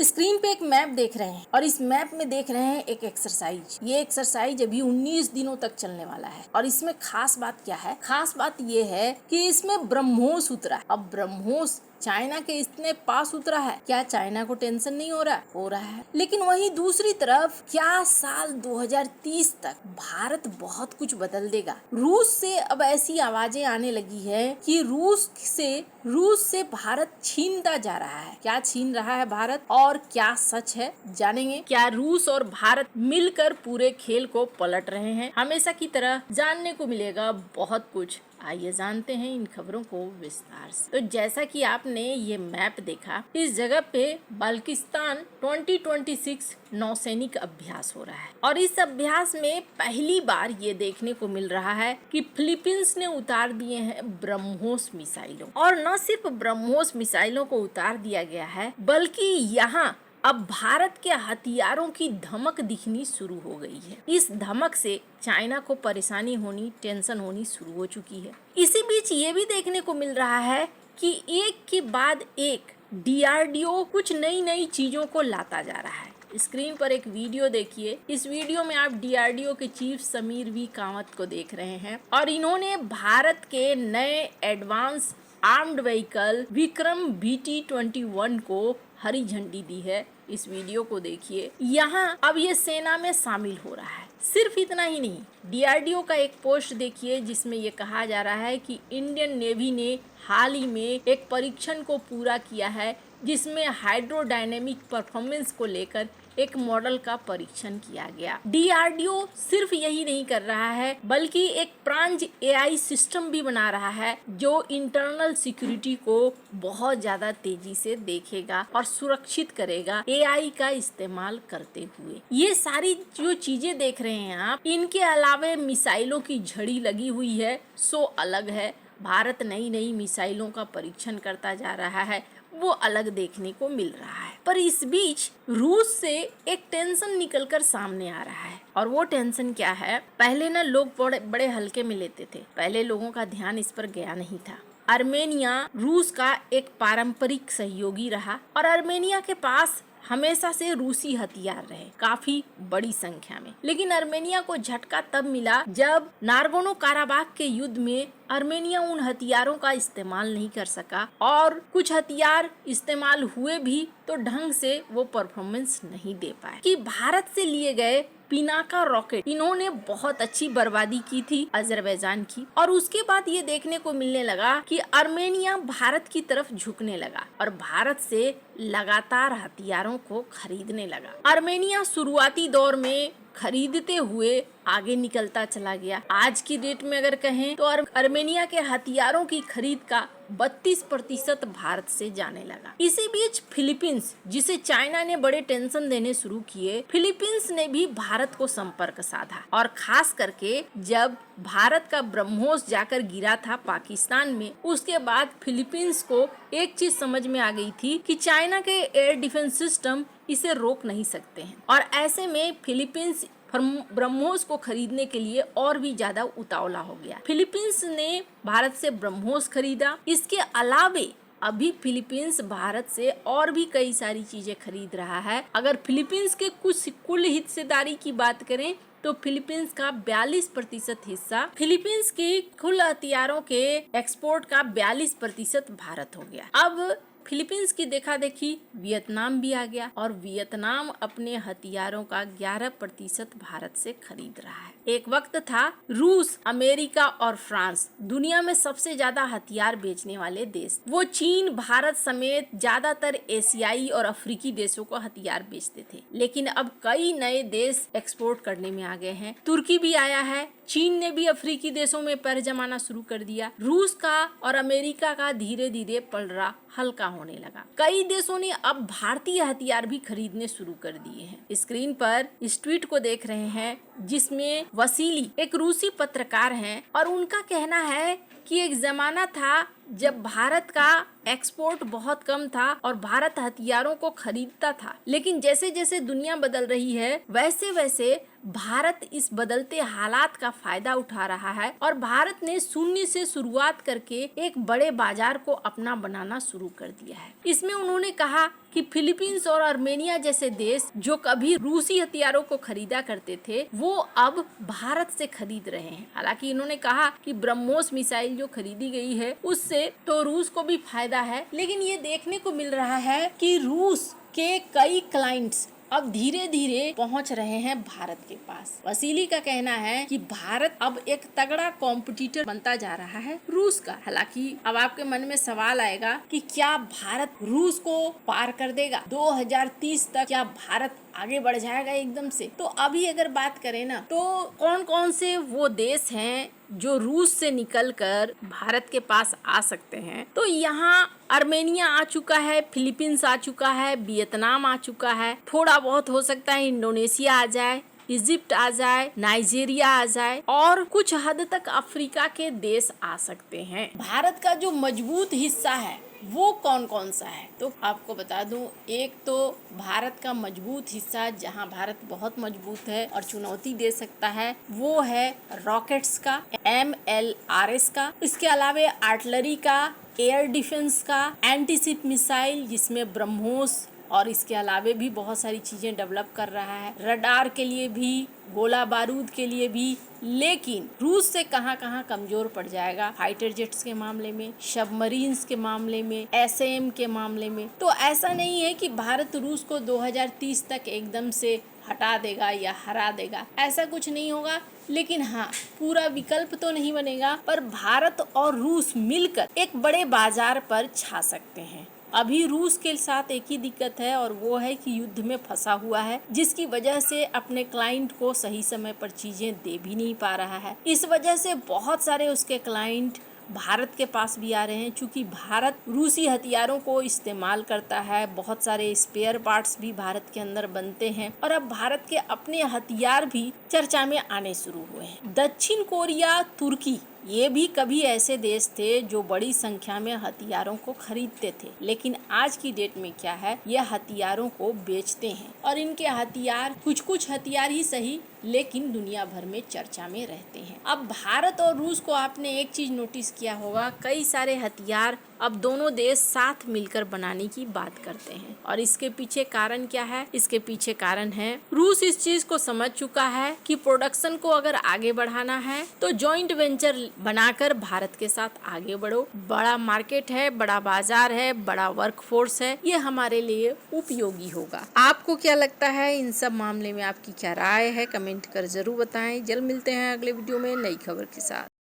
Screen पे एक map देख रहे हैं और इस मैप में देख रहे हैं एक एक्सरसाइज। ये एक्सरसाइज अभी 19 दिनों तक चलने वाला है और इसमें खास बात क्या है? खास बात ये है कि इसमें ब्रह्मोस उतरा है। अब ब्रह्मोस चाइना के इतने पास उतरा है, क्या चाइना को टेंशन नहीं हो रहा? हो रहा है। लेकिन वहीं दूसरी तरफ क्या साल 2030 तक भारत बहुत कुछ बदल देगा। रूस से अब ऐसी आवाजें आने लगी है कि रूस से भारत छीनता जा रहा है। क्या छीन रहा है भारत और क्या सच है, जानेंगे। क्या रूस और भारत मिलकर पूरे खेल को पलट रहे हैं? हमेशा की तरह जानने को मिलेगा बहुत कुछ। आइए जानते हैं इन खबरों को विस्तार से। तो जैसा कि आपने ये मैप देखा, इस जगह पे बाल्किस्तान 2026 नौसैनिक अभ्यास हो रहा है और इस अभ्यास में पहली बार ये देखने को मिल रहा है कि फिलीपींस ने उतार दिए हैं ब्रह्मोस मिसाइलों। और न सिर्फ ब्रह्मोस मिसाइलों को उतार दिया गया है, बल्कि यहाँ अब भारत के हथियारों की धमक दिखनी शुरू हो गई है। इस धमक से चाइना को परेशानी होनी, टेंशन होनी शुरू हो चुकी है। इसी बीच ये भी देखने को मिल रहा है कि एक के बाद एक DRDO कुछ नई नई चीजों को लाता जा रहा है। स्क्रीन पर एक वीडियो देखिए। इस वीडियो में आप DRDO के चीफ समीर वी कामत को देख रहे हैं और इन्होंने भारत के नए advance armed vehicle Vikram BT-21 को हरी झंडी दी है। इस वीडियो को देखिए। यहाँ अब ये सेना में शामिल हो रहा है। सिर्फ इतना ही नहीं, DRDO का एक पोस्ट देखिए जिसमें ये कहा जा रहा है कि इंडियन नेवी ने हाल ही में एक परीक्षण को पूरा किया है जिसमें हाइड्रोडायनेमिक परफॉर्मेंस को लेकर एक मॉडल का परीक्षण किया गया। DRDO सिर्फ यही नहीं कर रहा है, बल्कि एक प्रांज AI सिस्टम भी बना रहा है जो इंटरनल सिक्योरिटी को बहुत ज्यादा तेजी से देखेगा और सुरक्षित करेगा AI का इस्तेमाल करते हुए। ये सारी जो चीजें देख रहे हैं आप, इनके अलावे मिसाइलों की झड़ी लगी हुई है, सो अलग है। भारत नई नई मिसाइलों का परीक्षण करता जा रहा है, वो अलग देखने को मिल रहा है। पर इस बीच रूस से एक टेंशन निकलकर सामने आ रहा है और वो टेंशन क्या है? पहले ना लोग बड़े हल्के में लेते थे, पहले लोगों का ध्यान इस पर गया नहीं था। आर्मेनिया रूस का एक पारंपरिक सहयोगी रहा और आर्मेनिया के पास हमेशा से रूसी हथियार रहे, काफी बड़ी संख्या में। लेकिन आर्मेनिया को झटका तब मिला जब नागोर्नो काराबाख के युद्ध में आर्मेनिया उन हथियारों का इस्तेमाल नहीं कर सका और कुछ हथियार इस्तेमाल हुए भी तो ढंग से वो परफॉर्मेंस नहीं दे पाए। कि भारत से लिए गए पिनाका रॉकेट, इन्होंने बहुत अच्छी बर्बादी की थी अजरबैजान की। और उसके बाद ये देखने को मिलने लगा कि आर्मेनिया भारत की तरफ झुकने लगा और भारत से लगातार हथियारों को खरीदने लगा। आर्मेनिया शुरुआती दौर में खरीदते हुए आगे निकलता चला गया। आज की डेट में अगर कहें तो आर्मेनिया के हथियारों की खरीद का 32% भारत से जाने लगा। इसी बीच फिलीपींस, जिसे चाइना ने बड़े टेंशन देने शुरू किए, फिलीपींस ने भी भारत को संपर्क साधा और खास करके जब भारत का ब्रह्मोस जाकर गिरा था पाकिस्तान में, उसके बाद फिलीपींस को एक चीज समझ में आ गई थी कि चाइना के एयर डिफेंस सिस्टम इसे रोक नहीं सकते हैं और ऐसे में फिलीपींस ब्रह्मोस को खरीदने के लिए और भी ज्यादा उतावला हो गया। फिलीपींस ने भारत से ब्रह्मोस खरीदा। इसके अलावे अभी फिलीपींस भारत से और भी कई सारी चीजें खरीद रहा है। अगर फिलीपींस के कुल हिस्सेदारी की बात करें तो फिलीपींस का 42% हिस्सा, फिलीपींस के कुल हथियारों के एक्सपोर्ट का 42% भारत हो गया। अब फिलीपींस की देखा देखी वियतनाम भी आ गया और वियतनाम अपने हथियारों का 11% भारत से खरीद रहा है। एक वक्त था रूस, अमेरिका और फ्रांस दुनिया में सबसे ज्यादा हथियार बेचने वाले देश। वो चीन, भारत समेत ज्यादातर एशियाई और अफ्रीकी देशों को हथियार बेचते थे। लेकिन अब कई नए देश एक्सपोर्ट करने में आ गए हैं। तुर्की भी आया है, चीन ने भी अफ्रीकी देशों में पैर जमाना शुरू कर दिया। रूस का और अमेरिका का धीरे धीरे पलड़ा हल्का होने लगा। कई देशों ने अब भारतीय हथियार भी खरीदने शुरू कर दिए हैं। स्क्रीन पर इस ट्वीट को देख रहे हैं जिसमें वसीली एक रूसी पत्रकार हैं और उनका कहना है कि एक जमाना था जब भारत का एक्सपोर्ट बहुत कम था और भारत हथियारों को खरीदता था, लेकिन जैसे जैसे दुनिया बदल रही है वैसे वैसे भारत इस बदलते हालात का फायदा उठा रहा है और भारत ने शून्य से शुरुआत करके एक बड़े बाजार को अपना बनाना शुरू कर दिया है। इसमें उन्होंने कहा कि फिलीपींस और आर्मेनिया जैसे देश जो कभी रूसी हथियारों को खरीदा करते थे वो अब भारत से खरीद रहे हैं। हालांकि इन्होंने कहा कि ब्रह्मोस मिसाइल जो खरीदी गई है उससे तो रूस को भी फायदा है, लेकिन ये देखने को मिल रहा है कि रूस के कई क्लाइंट्स अब धीरे धीरे पहुंच रहे हैं भारत के पास। वसीली का कहना है कि भारत अब एक तगड़ा कॉम्पिटिटर बनता जा रहा है रूस का। हालांकि अब आपके मन में सवाल आएगा कि क्या भारत रूस को पार कर देगा 2030 तक? क्या भारत आगे बढ़ जाएगा एकदम से? तो अभी अगर बात करें ना तो कौन कौन से वो देश हैं जो रूस से निकलकर भारत के पास आ सकते हैं, तो यहाँ आर्मेनिया आ चुका है, फिलीपींस आ चुका है, वियतनाम आ चुका है, थोड़ा बहुत हो सकता है इंडोनेशिया आ जाए, इजिप्ट आ जाए, नाइजीरिया आ जाए और कुछ हद तक अफ्रीका के देश आ सकते हैं। भारत का जो मजबूत हिस्सा है वो कौन कौन सा है? तो आपको बता दूं, एक तो भारत का मजबूत हिस्सा जहां भारत बहुत मजबूत है और चुनौती दे सकता है वो है रॉकेट्स का, MLRS का, इसके अलावा आर्टिलरी का, एयर डिफेंस का, एंटीशिप मिसाइल जिसमें ब्रह्मोस और इसके अलावा भी बहुत सारी चीजें डेवलप कर रहा है, रडार के लिए भी, गोला बारूद के लिए भी। लेकिन रूस से कहां कहां कमजोर पड़ जाएगा? फाइटर जेट्स के मामले में, सबमरीन्स के मामले में, SM के मामले में। तो ऐसा नहीं है कि भारत रूस को 2030 तक एकदम से हटा देगा या हरा देगा, ऐसा कुछ नहीं होगा। लेकिन हाँ, पूरा विकल्प तो नहीं बनेगा, पर भारत और रूस मिलकर एक बड़े बाजार पर छा सकते हैं। अभी रूस के साथ एक ही दिक्कत है और वो है कि युद्ध में फंसा हुआ है, जिसकी वजह से अपने क्लाइंट को सही समय पर चीजें दे भी नहीं पा रहा है। इस वजह से बहुत सारे उसके क्लाइंट भारत के पास भी आ रहे हैं, क्योंकि भारत रूसी हथियारों को इस्तेमाल करता है, बहुत सारे स्पेयर पार्ट्स भी भारत के अंदर बनते हैं और अब भारत के अपने हथियार भी चर्चा में आने शुरू हुए हैं। दक्षिण कोरिया, तुर्की, ये भी कभी ऐसे देश थे जो बड़ी संख्या में हथियारों को खरीदते थे, लेकिन आज की डेट में क्या है, ये हथियारों को बेचते हैं और इनके हथियार कुछ हथियार ही सही लेकिन दुनिया भर में चर्चा में रहते हैं। अब भारत और रूस को आपने एक चीज नोटिस किया होगा, कई सारे हथियार अब दोनों देश साथ मिलकर बनाने की बात करते हैं और इसके पीछे कारण क्या है? इसके पीछे कारण है रूस इस चीज को समझ चुका है कि प्रोडक्शन को अगर आगे बढ़ाना है तो जॉइंट वेंचर बनाकर भारत के साथ आगे बढ़ो। बड़ा मार्केट है, बड़ा बाजार है, बड़ा वर्कफोर्स है, ये हमारे लिए उपयोगी होगा। आपको क्या लगता है इन सब मामले में? आपकी क्या राय है? कमेंट कर जरूर बताएं। जल्द मिलते हैं अगले वीडियो में नई खबर के साथ।